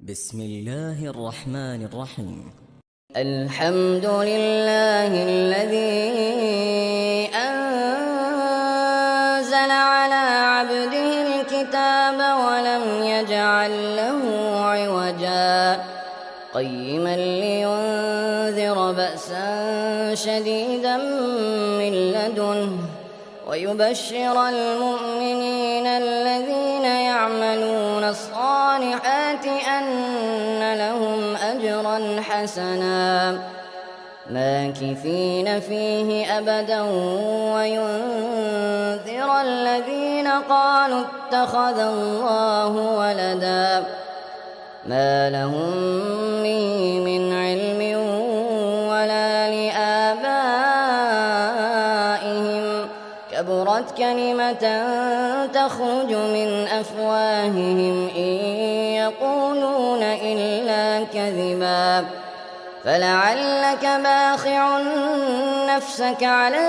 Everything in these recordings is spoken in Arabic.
بسم الله الرحمن الرحيم. الحمد لله الذي أنزل على عبده الكتاب ولم يجعل له عوجا قيما لينذر بأسا شديدا من لدنه ويبشر المؤمنين الذين يعملون الصالحات أن لهم أجرا حسنا ماكثين فيه أبدا وينذر الذين قالوا اتخذ الله ولدا ما لهم به من علم ولا لآبائهم كبرت كلمة تخرج من أفواههم إن يقولون إلا كذبا فلعلك باخع نفسك على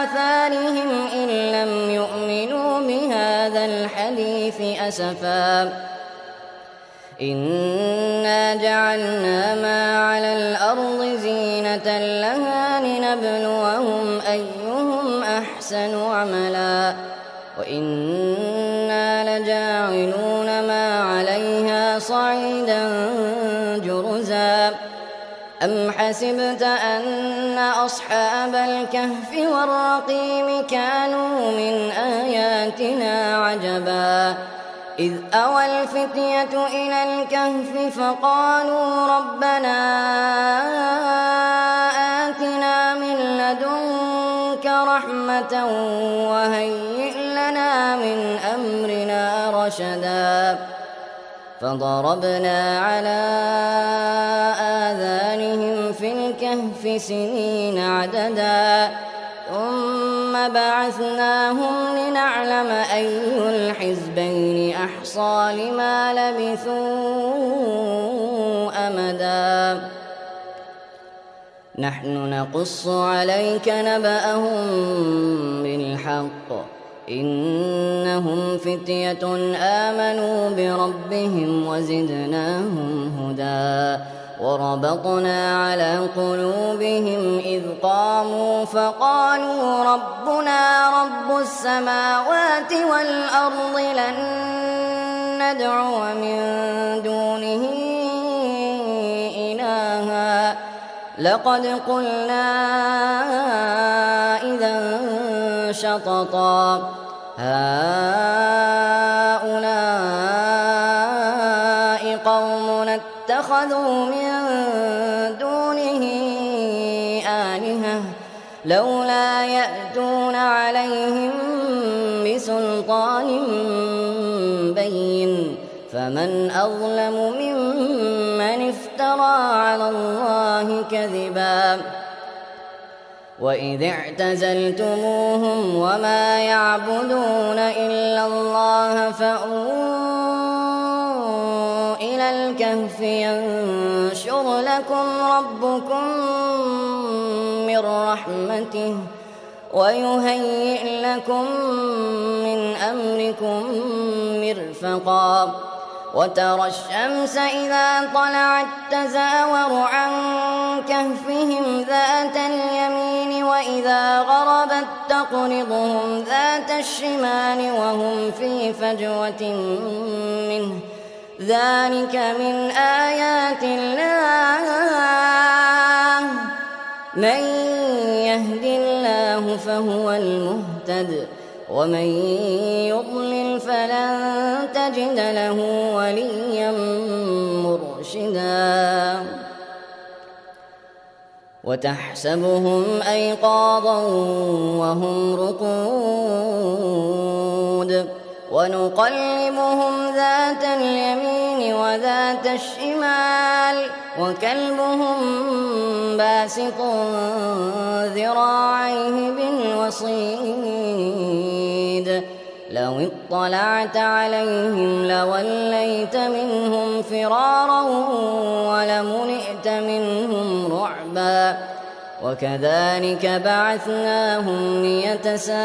آثارهم إن لم يؤمنوا بهذا الحديث أسفا إنا جعلنا ما على الأرض زينة لها لنبلوهم أيهم أحسن عملا وإنا لجاعلون ما عليها صعيدا جرزا أم حسبت أن أصحاب الكهف والرقيم كانوا من آياتنا عجبا إذ أوى الفتية إلى الكهف فقالوا ربنا آتنا من لدنك رحمة وهيئ لنا من أمرنا رشدا فضربنا على آذانهم في الكهف سنين عددا ثم بعثناهم لنعلم أي الحزبين أحصى لما لبثوا أمدا نحن نقص عليك نبأهم بالحق إنهم فتية آمنوا بربهم وزدناهم هدى وربطنا على قلوبهم إذ قاموا فقالوا ربنا رب السماوات والأرض لن ندعو من دونه إلها لقد قلنا إذا شططا هؤلاء قومنا اتخذوا من دونه آلهة لولا يأتون عليهم بسلطان بين فمن أظلم ممن افترى على الله كذبا وإذ اعتزلتموهم وما يعبدون إلا الله فأووا إلى الكهف ينشر لكم ربكم من رحمته ويهيئ لكم من أمركم مرفقا وترى الشمس إذا طلعت تزاور عن كهفهم ذات اليمين وإذا غربت تقرضهم ذات الشمال وهم في فجوة منه ذلك من آيات الله من يهد الله فهو المهتد ومن يضلل فلن تجد له وليا مرشدا وتحسبهم أيقاظا وهم رقود ونقلبهم ذات اليمين وذات الشمال وكلبهم باسط ذراعيه بالوصيد لو اطلعت عليهم لوليت منهم فرارا ولملئت منهم رعبا وكذلك بعثناهم ليتساءلوا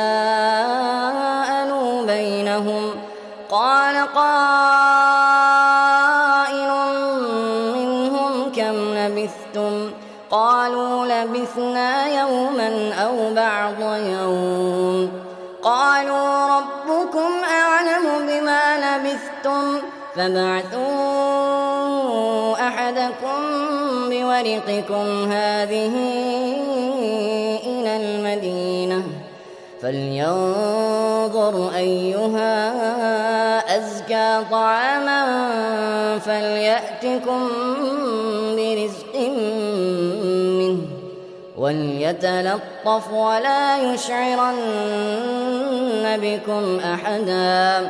بينهم قال قائل قالوا لبثنا يوما أو بعض يوم قالوا ربكم أعلم بما لبثتم فابعثوا أحدكم بورقكم هذه إلى المدينة فلينظر أيها أزكى طعاما فليأتكم برزق منه وليتلطف ولا يشعرن بكم أحدا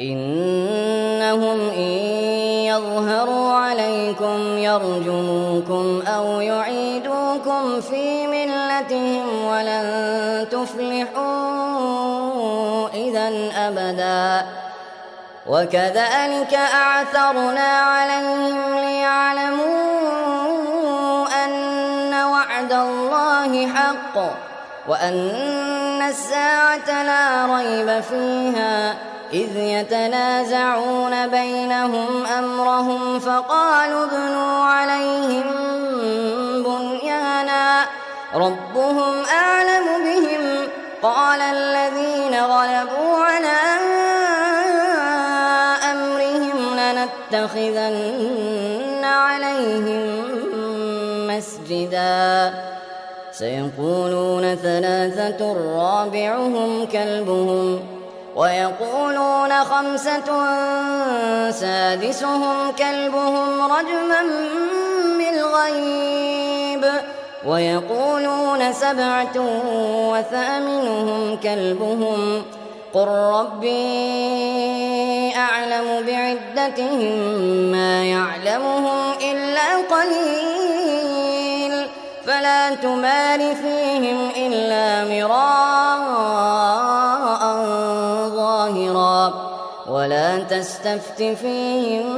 إنهم إن يظهروا عليكم يرجموكم أو يعيدوكم في ملتهم ولن تفلحوا إذا أبدا وكذلك أعثرنا عليهم ليعلموا أن وعد الله حق وأن الساعة لا ريب فيها إذ يتنازعون بينهم أمرهم فقالوا ابنوا عليهم بنيانا ربهم أعلم بهم قال الذين غلبوا على أمرهم لنتخذن عليهم مسجدا سيقولون ثلاثة رابعهم كلبهم ويقولون خمسة سادسهم كلبهم رجما بالغيب ويقولون سبعة وثامنهم كلبهم قل ربي أعلم بعدتهم ما يعلمهم إلا قليل فلا تمار فيهم إلا مراء ظاهرا ولا تستفت فيهم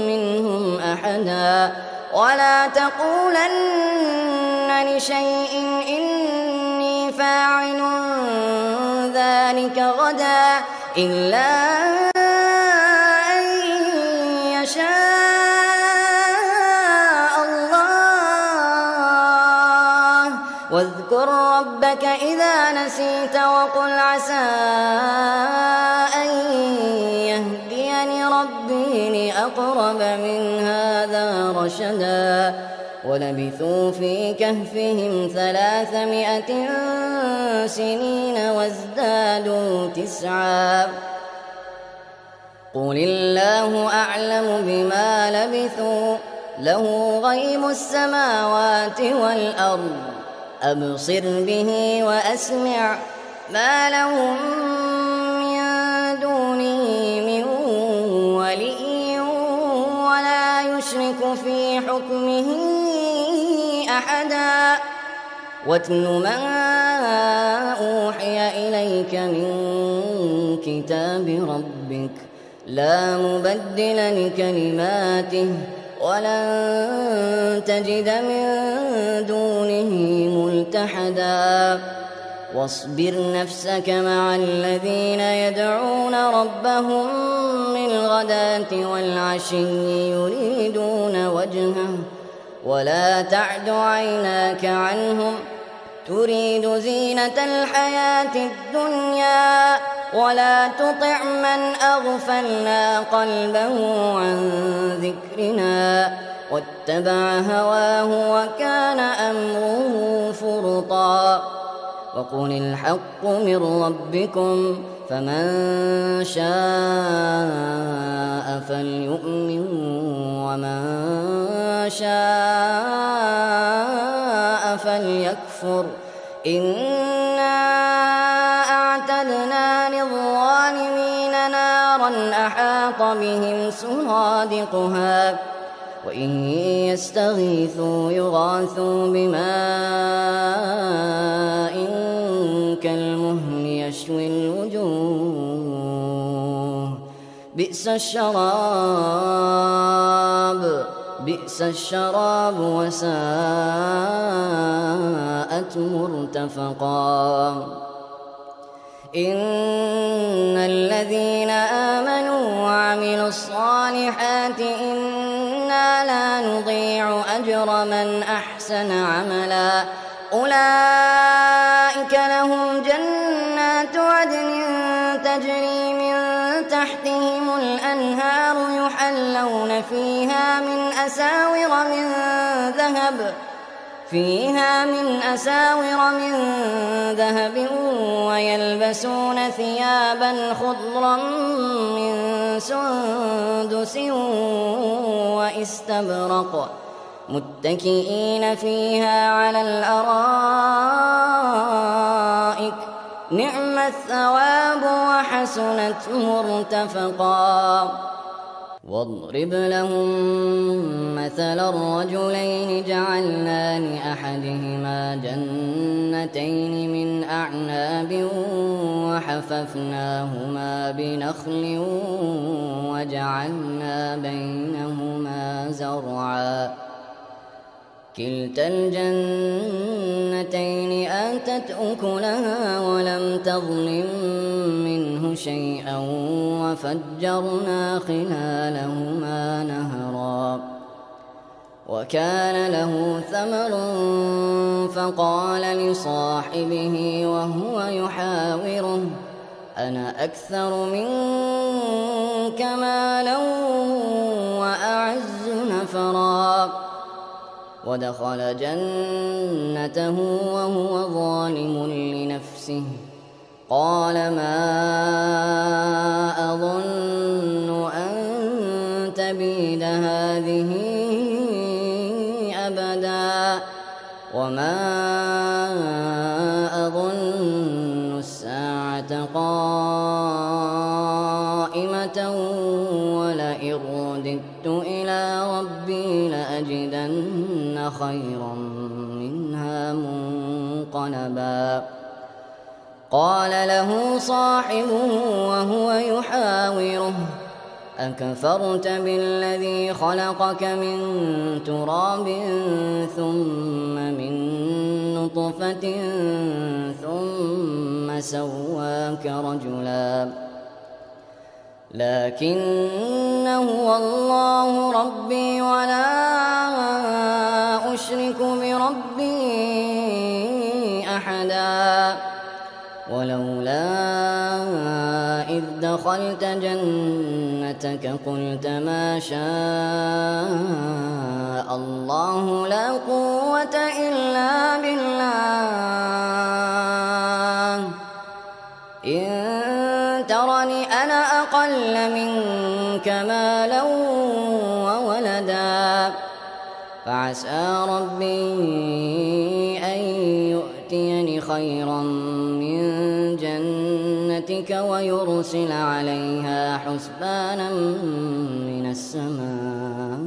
منهم أحدا ولا تقولن لشيء إني فاعل ذلك غدا إلا أن يشاء الله واذكر ربك إذا نسيت وقل عسى أن يهديني ربي لأقرب من هذا رشدا ولبثوا في كهفهم 300 سنين وازدادوا 9 قل الله أعلم بما لبثوا له غيب السماوات والأرض أبصر به وأسمع ما لهم من دونه من ولي ولا يشرك في حكمه أحدا واتل ما أوحي إليك من كتاب ربك لا مبدل لكلماته ولن تجد من دونه ملتحدا واصبر نفسك مع الذين يدعون ربهم بالغداة والعشي يريدون وجهه ولا تعد عيناك عنهم تريد زينة الحياة الدنيا ولا تطع من أغفلنا قلبه عن ذكرنا واتبع هواه وكان أمره فرطا وقل الحق من ربكم فمن شاء فليؤمن ومن شاء فليكفر إنا أعتدنا للظالمين نارا أحاط بهم سرادقها وإن يستغيثوا يغاثوا بماء كالمهل يشوي الوجوه بئس الشراب وساءت مرتفقا إن الذين آمنوا وعملوا الصالحات إنا لا نضيع أجر من أحسن عملا أولئك لهم جنات عدن تجري من تحتهم الأنهار يحلون فيها من أساور من ذهب ويلبسون ثيابا خضرا من سندس واستبرق متكئين فيها على الأرائك نعم الثواب وحسنت مرتفقا واضرب لهم مثل الرجلين جعلنا لأحدهما جنتين من أعناب وحففناهما بنخل وجعلنا بينهما زرعا كلتا الجنتين آتت أكلها ولم تظلم منه شيئا وفجرنا خلالهما نهرا وكان له ثمر فقال لصاحبه وهو يحاوره أنا أكثر منك مالا وأعز نفرا ودخل جنته وهو ظالم لنفسه قال ما أظن أن تبيد هذه أبدا وما أظن الساعة قائمة ولئن رددت إلى ربي لأجدن خيرا منها منقلبا قال له صاحبه وهو يحاوره أكفرت بالذي خلقك من تراب ثم من نطفة ثم سواك رجلا لكن هو الله ربي ولا أشرك بربي أحدا ولولا إذ دخلت جنتك قلت ما شاء الله لا قوة إلا بالله إن ترني أنا أقل منك مالا وولدا فعسى ربي أن يؤتيني خيرا من جنتك ويرسل عليها حسبانا من السماء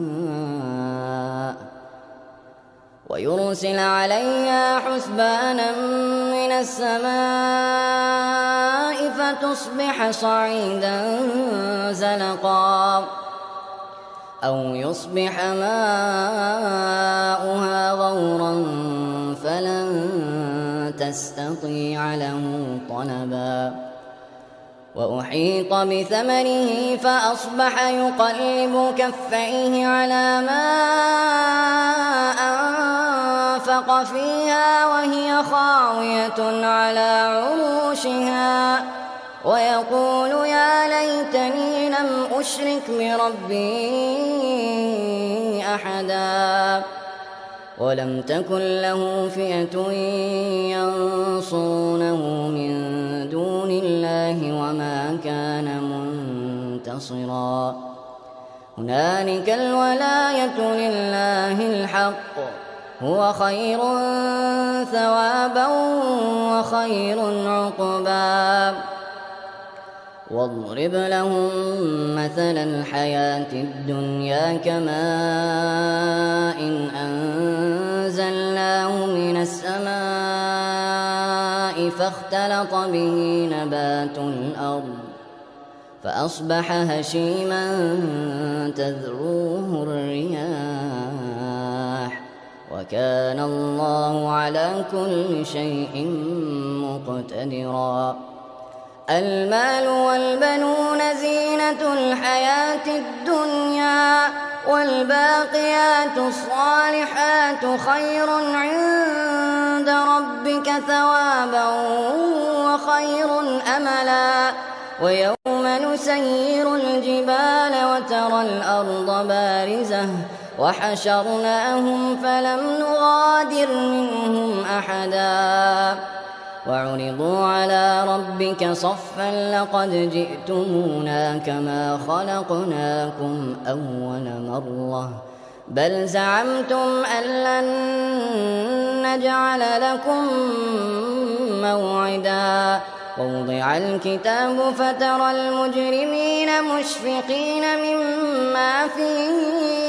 فتصبح صعيدا زلقا أو يصبح ماؤها غورا فلن تستطيع له طلبا وأحيط بثمره فأصبح يقلب كفيه على ما أنفق فيها وهي خاوية على عروشها ويقول يا ليتني لم أشرك بربي أحدا ولم تكن له فئة ينصرونه من دون الله وما كان منتصرا هنالك الولاية لله الحق هو خير ثوابا وخير عقبا واضرب لهم مثل الحياة الدنيا كماء أنزلناه من السماء فاختلط به نبات الأرض فأصبح هشيما تذروه الرياح وكان الله على كل شيء مقتدرا المال والبنون زينة زينة الحياة الدنيا والباقيات الصالحات خير عند ربك ثوابا وخير أملا ويوم نسير الجبال وترى الأرض بارزة وحشرناهم فلم نغادر منهم أحدا وعرضوا على ربك صفا لقد جئتمونا كما خلقناكم أول مرة بل زعمتم أن لن نجعل لكم موعدا ووضع الكتاب فترى المجرمين مشفقين مما فيه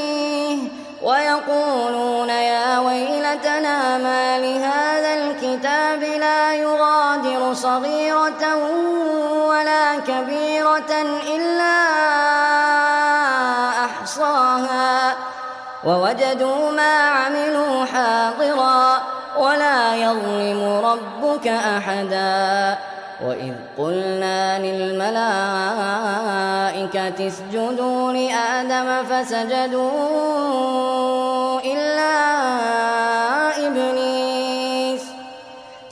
ويقولون يا ويلتنا ما لهذا الكتاب لا يغادر صغيرة ولا كبيرة إلا أحصاها ووجدوا ما عملوا حاضرا ولا يظلم ربك أحدا وإذ قلنا للملائكة اسجدوا لآدم فسجدوا إلا إبليس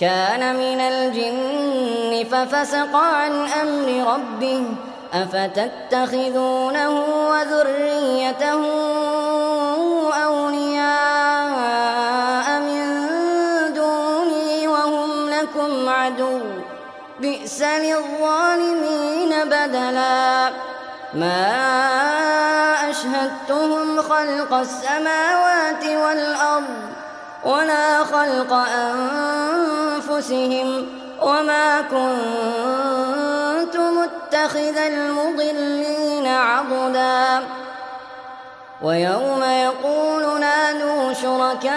كان من الجن ففسق عن أمر ربه أفتتخذونه وذريته أولياء من دوني وهم لكم عدو بئس للظالمين بدلا ما أشهدتهم خلق السماوات والأرض ولا خلق أنفسهم وما كنت متخذ المضلين عضدا ويوم يقول نادوا شركائي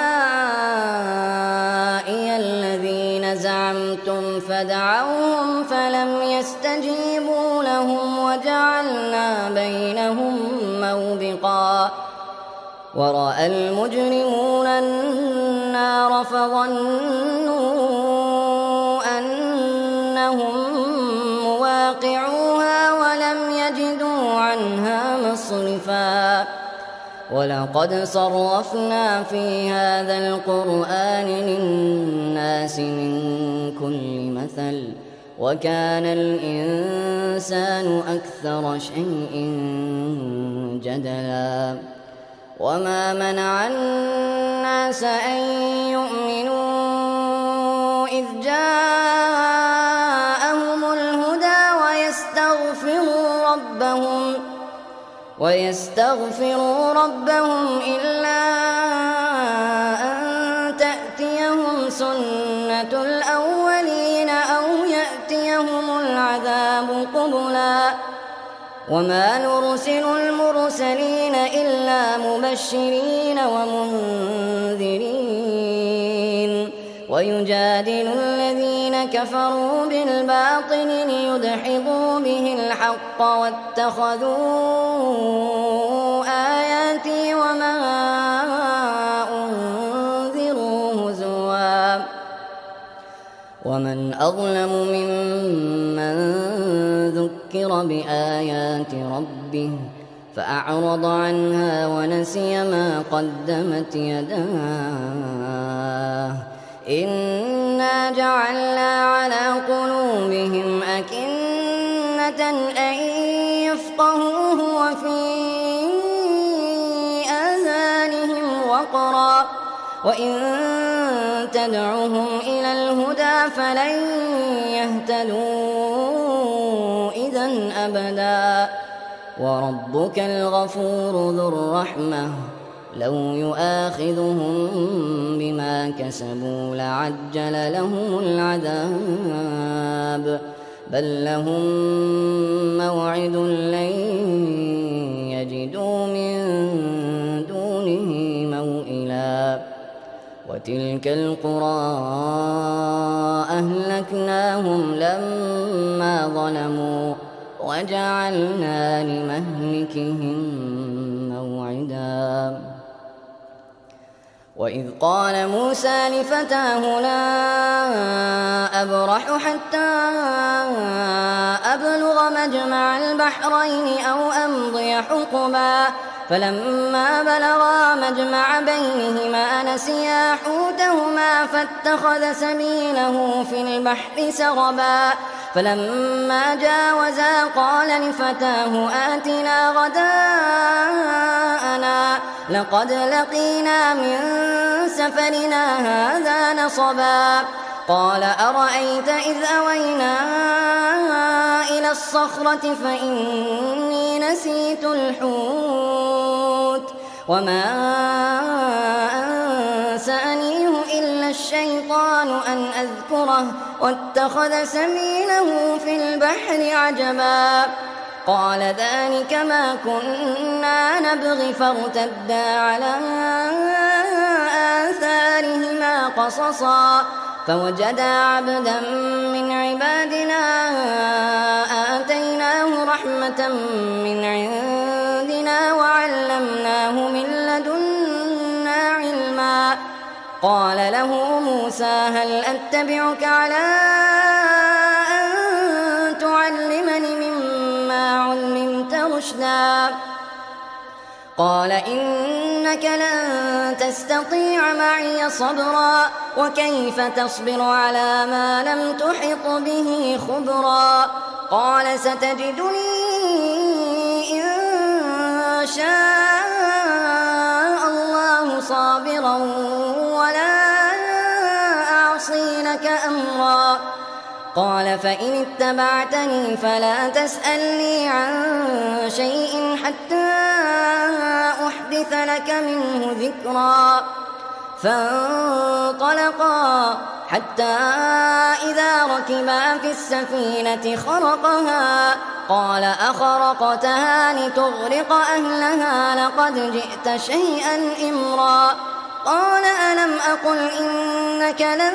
الذين زعمتم فدعوهم فلم يستجيبوا لهم وجعلنا بينهم موبقا ورأى المجرمون النار فظنوا أنهم مواقعوها ولم يجدوا عنها مصرفا ولقد صرفنا في هذا القرآن للناس من كل مثل وكان الإنسان أكثر شيء جدلا وما منع الناس أن يؤمنوا إذ جاءهم الهدى ويستغفروا ربهم إلا أن تأتيهم سنة الأولين أو يأتيهم العذاب قبلا وما نرسل المرسلين إلا مبشرين ومنذرين ويجادل الذين كفروا بالباطل ليدحضوا به الحق واتخذوا آياتي وما أنذروا هزوا ومن أظلم ممن ذكر بآيات ربه فأعرض عنها ونسي ما قدمت يداه إنا جعلنا على قلوبهم أكنة أن يفقهوه وفي آذانهم وقرا وإن تدعوهم إلى الهدى فلن يهتدوا إذن أبدا وربك الغفور ذو الرحمة لو يؤاخذهم بما كسبوا لعجل لهم العذاب بل لهم موعد لن يجدوا من دونه موئلا وتلك القرى أهلكناهم لما ظلموا وجعلنا لمهلكهم موعدا وإذ قال موسى لفتاه لا أبرح حتى أبلغ مجمع البحرين أو أمضي حقبا فلما بلغا مجمع بينهما نسيا حوتهما فاتخذ سبيله في البحر سربا فلما جاوزا قال لفتاه آتنا غداءنا لقد لقينا من سفرنا هذا نصبا قال أرأيت إذ أوينا إلى الصخرة فإني نسيت الحوت وما أنسانيه إلا الشيطان أن أذكره واتخذ سبيله في البحر عجبا قال ذلك ما كنا نبغي فارتدا على آثارهما قصصا فوجدا عبدا من عبادنا آتيناه رحمة من عندنا وعلمناه من لدنا علما قال له موسى هل أتبعك على أن تعلمني مما علمت رشدا قال إنك لن تستطيع معي صبرا وكيف تصبر على ما لم تحط به خبرا قال ستجدني إن شاء الله صابرا ولا أعصي لك أمرا قال فإن اتبعتني فلا تسألني عن شيء حتى أحدث لك منه ذكرا فانطلقا حتى إذا ركبا في السفينة خرقها قال أخرقتها لتغرق أهلها لقد جئت شيئا إمرا قال ألم أقل إنك لن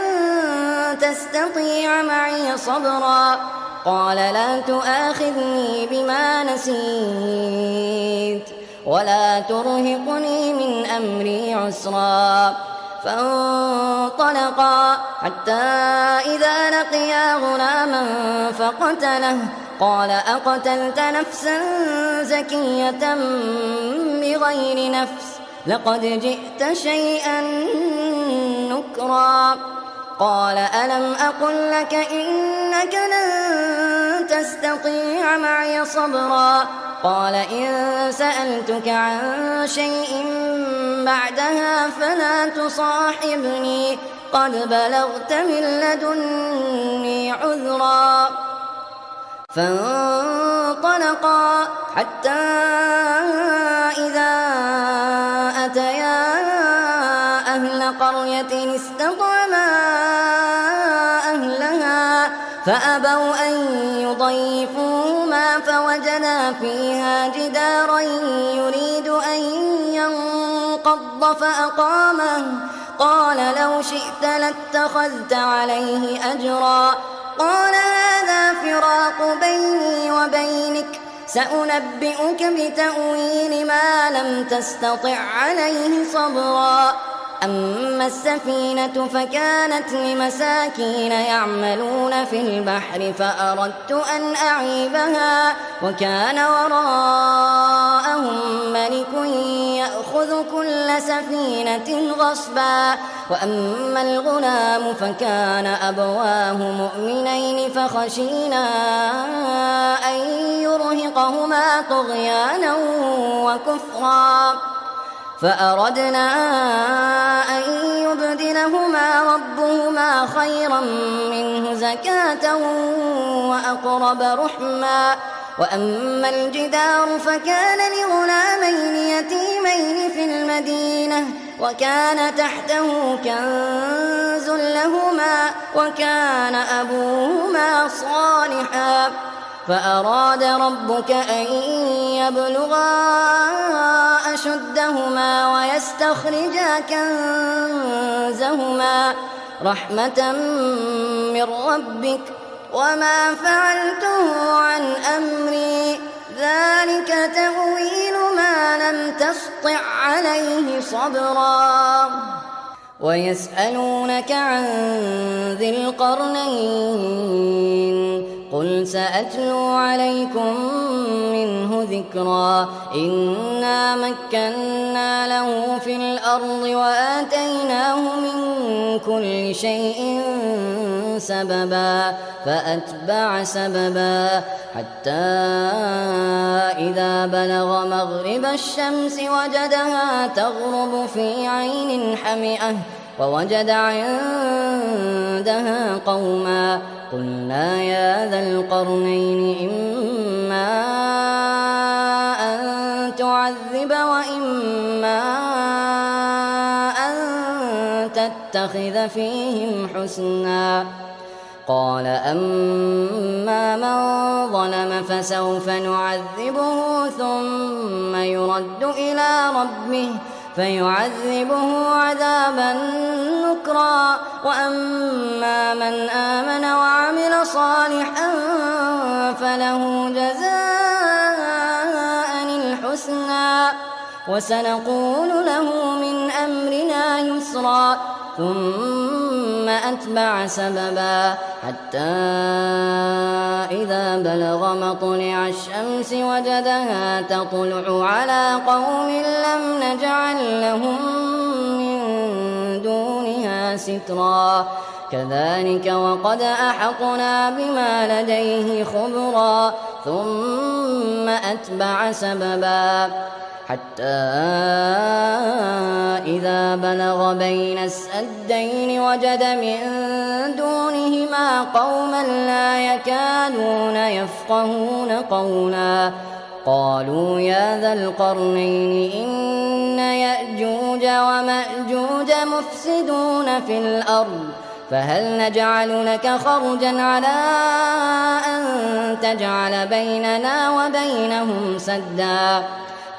تستطيع معي صبرا قال لا تؤاخذني بما نسيت ولا ترهقني من أمري عسرا فانطلقا حتى إذا لقيا غلاما فقتله قال أقتلت نفسا زكية بغير نفس لقد جئت شيئا نكرا قال ألم أقل لك إنك لن تستطيع معي صبرا قال إن سألتك عن شيء بعدها فلا تصاحبني قد بلغت من لدني عذرا فانطلقا حتى إذا أتيا أهل قرية استطعما أهلها فأبوا أن يضيفوهما فوجدا فيها جدارا يريد أن ينقض فأقامه قال لو شئت لاتخذت عليه أجرا قال هذا فراق بيني وبينك سأنبئك بتأويل ما لم تستطع عليه صبرا أما السفينة فكانت لمساكين يعملون في البحر فأردت أن أعيبها وكان وراءهم ملك يأخذ كل سفينة غصبا وأما الغلام فكان أبواه مؤمنين فخشينا أن يرهقهما طغيانا وكفرا فأردنا أن يبدلهما ربهما خيرا منه زكاة وأقرب رحما وأما الجدار فكان لغلامين يتيمين في المدينة وكان تحته كنز لهما وكان أبوهما صالحا فأراد ربك أن يبلغا أشدهما ويستخرجا كنزهما رحمة من ربك وما فعلته عن أمري ذلك تأويل ما لم تسطع عليه صبرا ويسألونك عن ذي القرنين قل سأتلو عليكم منه ذكرا إنا مكنا له في الأرض وآتيناه من كل شيء سببا فأتبع سببا حتى إذا بلغ مغرب الشمس وجدها تغرب في عين حمئة ووجد عندها قوما قلنا يا ذا القرنين إما أن تعذب وإما أن تتخذ فيهم حسنا قال أما من ظلم فسوف نعذبه ثم يرد إلى ربه فيعذبه عذابا نكرا وأما من آمن وعمل صالحا فله جزاء الحسنى وسنقول له من أمرنا يسرا ثم أتبع سببا حتى إذا بلغ مطلع الشمس وجدها تطلع على قوم لم نجعل لهم من دونها سترا كذلك وقد أحطنا بما لديه خبرا ثم أتبع سببا حتى إذا بلغ بين السدين وجد من دونهما قوما لا يكادون يفقهون قولا قالوا يا ذا القرنين إن يأجوج ومأجوج مفسدون في الأرض فهل نجعل لك خرجا على أن تجعل بيننا وبينهم سدا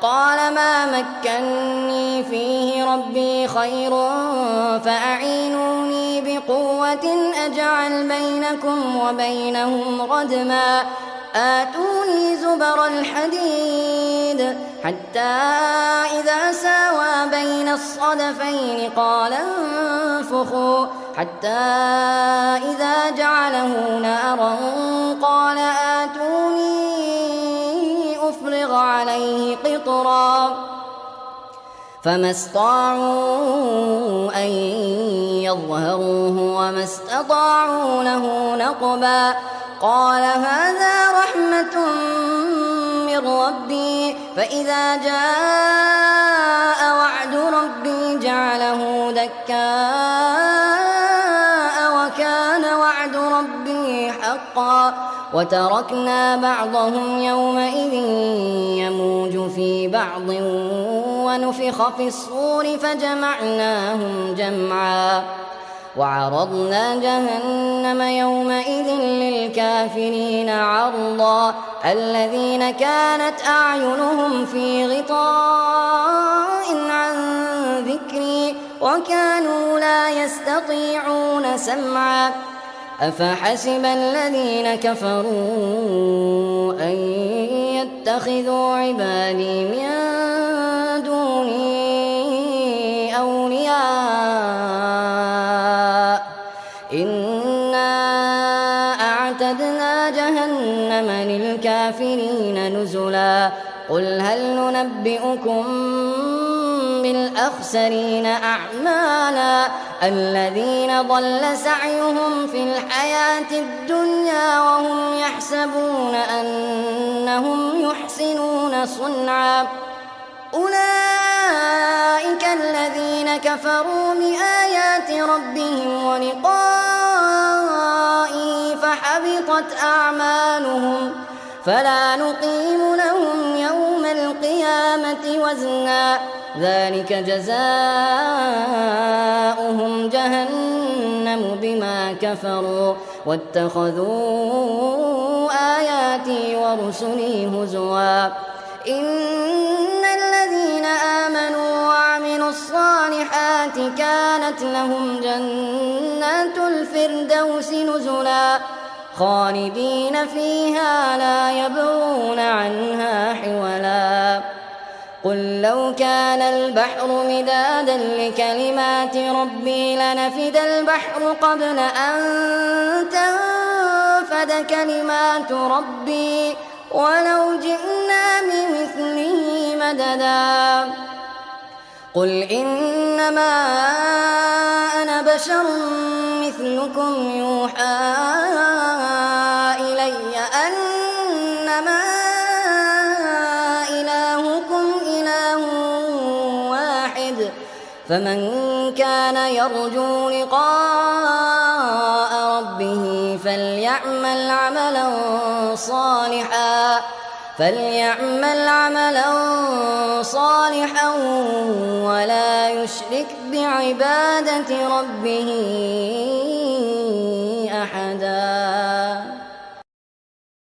قال ما مكني فيه ربي خير فأعينوني بقوة أجعل بينكم وبينهم ردما آتوني زبر الحديد حتى إذا ساوى بين الصدفين قال انفخوا حتى إذا جعله نارا قال آتوني أفرغ عليه قطرا فما استطاعوا أن يظهروه وما استطاعوا له نقبا قال هذا رحمة من ربي فإذا جاء وعد ربي جعله دكاء وكان وعد ربي حقا وتركنا بعضهم يومئذ يموج في بعض ونفخ في الصور فجمعناهم جمعا وعرضنا جهنم يومئذ للكافرين عرضا الذين كانت أعينهم في غطاء عن ذكري وكانوا لا يستطيعون سمعا أفحسب الذين كفروا أن يتخذوا عبادي من دوني أولياء إنا أعتدنا جهنم للكافرين نزلا قل هل ننبئكم بالأخسرين أعمالا الذين ضل سعيهم في الحياة الدنيا وهم يحسبون أنهم يحسنون صنعا أولئك الذين كفروا بآيات ربهم ولقائه فحبطت أعمالهم فلا نقيم لهم يوم القيامة وزنا ذلك جزاؤهم جهنم بما كفروا واتخذوا آياتي ورسلي هزوا إن الذين آمنوا وعملوا الصالحات كانت لهم جنات الفردوس نزلا خالدين فيها لا يبغون عنها حولا قل لو كان البحر مدادا لكلمات ربي لنفد البحر قبل أن تنفد كلمات ربي ولو جئنا بمثله مددا قل إنما أنا بشر مثلكم يوحى إلي أنما إلهكم إله واحد فمن كان يرجو لقاء ربه فليعمل عملا صالحا ولا يشرك بعبادة ربه